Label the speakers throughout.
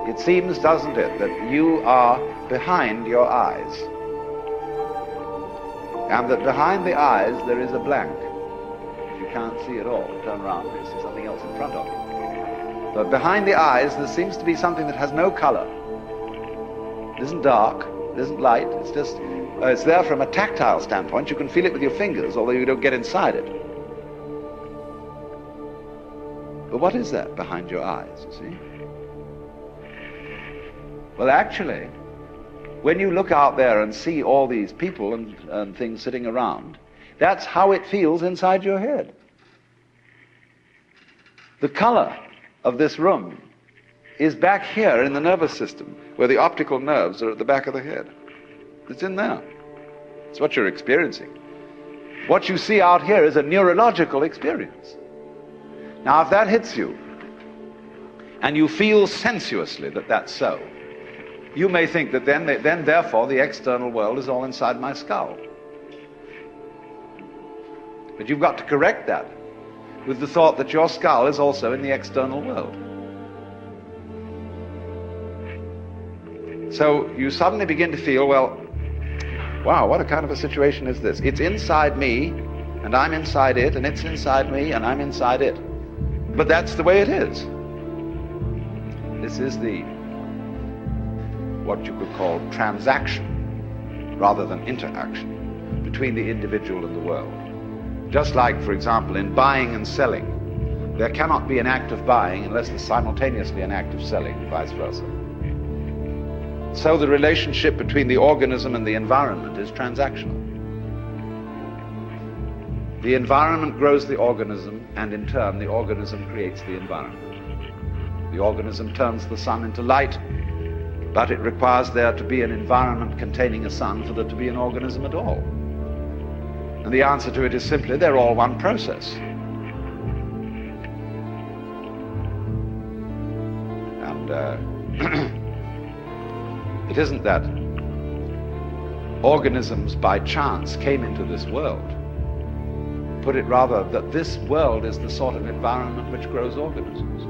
Speaker 1: It seems, doesn't it, that you are behind your eyes. And that behind the eyes there is a blank. You can't see at all. Turn around, you see something else in front of you. But behind the eyes there seems to be something that has no color. It isn't dark, it isn't light, it's just, it's there from a tactile standpoint. You can feel it with your fingers, although you don't get inside it. But what is that behind your eyes, you see? Well, actually, when you look out there and see all these people and things sitting around, that's how it feels inside your head. The color of this room is back here in the nervous system, where the optical nerves are at the back of the head. It's in there. It's what you're experiencing. What you see out here is a neurological experience. Now, if that hits you, and you feel sensuously that that's so, you may think that then therefore, the external world is all inside my skull. But you've got to correct that with the thought that your skull is also in the external world. So you suddenly begin to feel, well, wow, what a kind of a situation is this? It's inside me, and I'm inside it, and it's inside me, and I'm inside it. But that's the way it is. This is the what you could call transaction rather than interaction between the individual and the world. Just like, for example, in buying and selling, there cannot be an act of buying unless there's simultaneously an act of selling, vice versa. So the relationship between the organism and the environment is transactional. The environment grows the organism, and in turn the organism creates the environment. The organism turns the sun into light, but it requires there to be an environment containing a sun for there to be an organism at all. And the answer to it is simply, they're all one process. And it isn't that organisms by chance came into this world. Put it rather that this world is the sort of environment which grows organisms.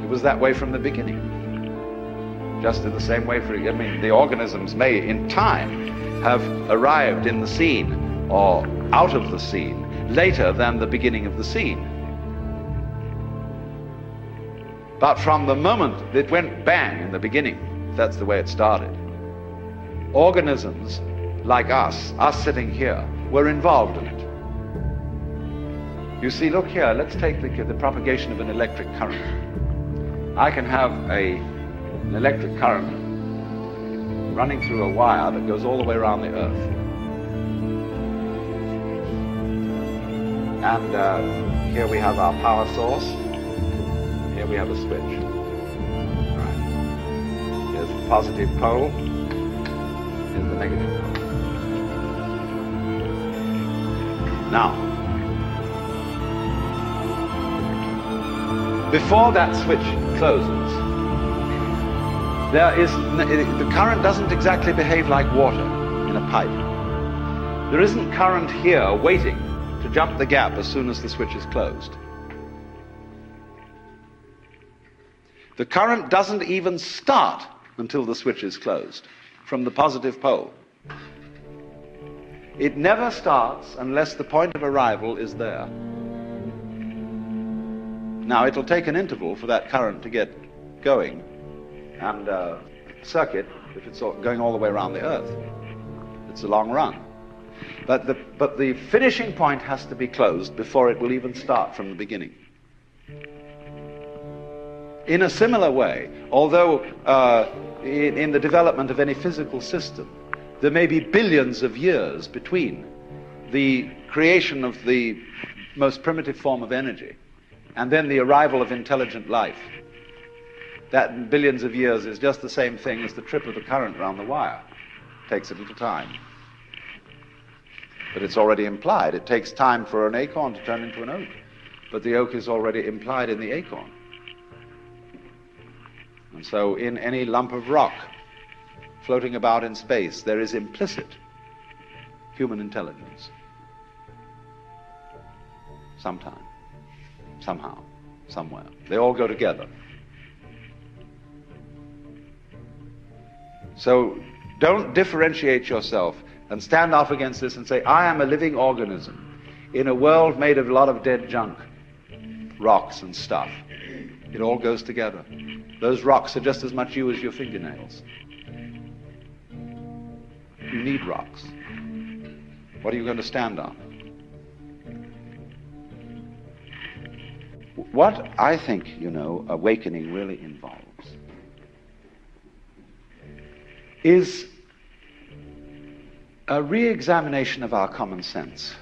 Speaker 1: It was that way from the beginning. Just in the same way, the organisms may, in time, have arrived in the scene or out of the scene later than the beginning of the scene. But from the moment it went bang in the beginning, that's the way it started, organisms like us sitting here, were involved in it. You see, look here, let's take the propagation of an electric current. I can have an electric current running through a wire that goes all the way around the earth. And here we have our power source. Here we have a switch. Right. Here's the positive pole. Here's the negative pole. Now, before that switch closes, the current doesn't exactly behave like water in a pipe. There isn't current here waiting to jump the gap as soon as the switch is closed. The current doesn't even start until the switch is closed from the positive pole. It never starts unless the point of arrival is there. Now, it'll take an interval for that current to get going, and circuit, if it's going all the way around the earth. It's a long run. But the finishing point has to be closed before it will even start from the beginning. In a similar way, although in the development of any physical system, there may be billions of years between the creation of the most primitive form of energy and then the arrival of intelligent life. That billions of years is just the same thing as the trip of the current around the wire. It takes a little time. But it's already implied. It takes time for an acorn to turn into an oak. But the oak is already implied in the acorn. And so in any lump of rock floating about in space, there is implicit human intelligence. Sometime, somehow, somewhere. They all go together. So don't differentiate yourself and stand off against this and say, I am a living organism in a world made of a lot of dead junk, rocks and stuff. It all goes together. Those rocks are just as much you as your fingernails. You need rocks. What are you going to stand on? What I think, awakening really involves is a re-examination of our common sense.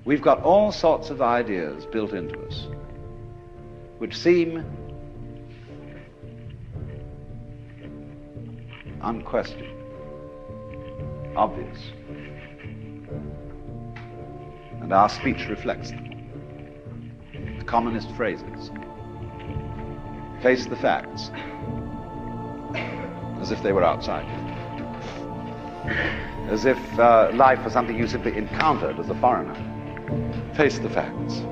Speaker 1: We've got all sorts of ideas built into us which seem unquestioned, obvious, and our speech reflects them. The commonest phrases. Face the facts, as if they were outside you. As if life was something you simply encountered as a foreigner. Face the facts.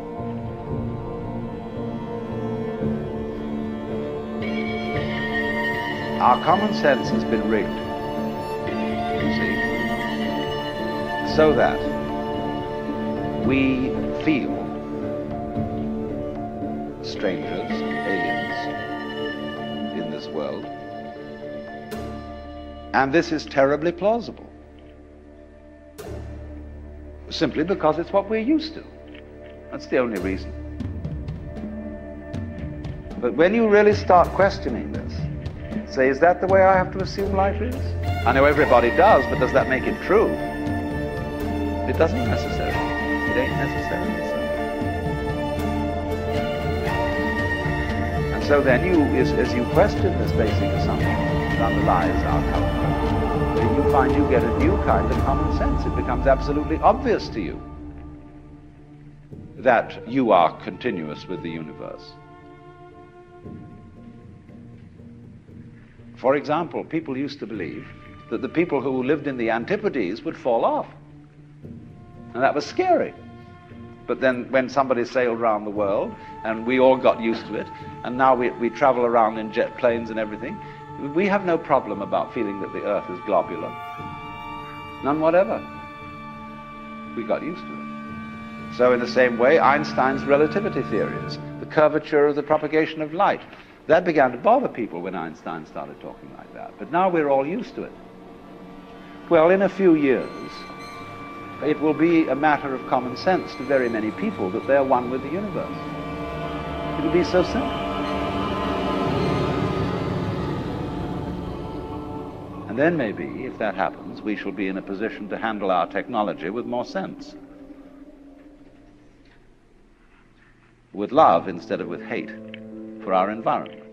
Speaker 1: Our common sense has been rigged, you see, so that we feel strangers and aliens in this world. And this is terribly plausible. Simply because it's what we're used to. That's the only reason. But when you really start questioning this, say, is that the way I have to assume life is? I know everybody does, but does that make it true? It doesn't necessarily. It ain't necessarily so. And so then as you question this basic assumption that underlies our culture, then you find you get a new kind of common sense. It becomes absolutely obvious to you that you are continuous with the universe. For example, people used to believe that the people who lived in the Antipodes would fall off. And that was scary. But then when somebody sailed around the world, and we all got used to it, and now we travel around in jet planes and everything, we have no problem about feeling that the Earth is globular. None whatever. We got used to it. So in the same way, Einstein's relativity theories, the curvature of the propagation of light, that began to bother people when Einstein started talking like that. But now we're all used to it. Well, in a few years, it will be a matter of common sense to very many people that they're one with the universe. It'll be so simple. And then maybe, if that happens, we shall be in a position to handle our technology with more sense. With love instead of with hate for our environment.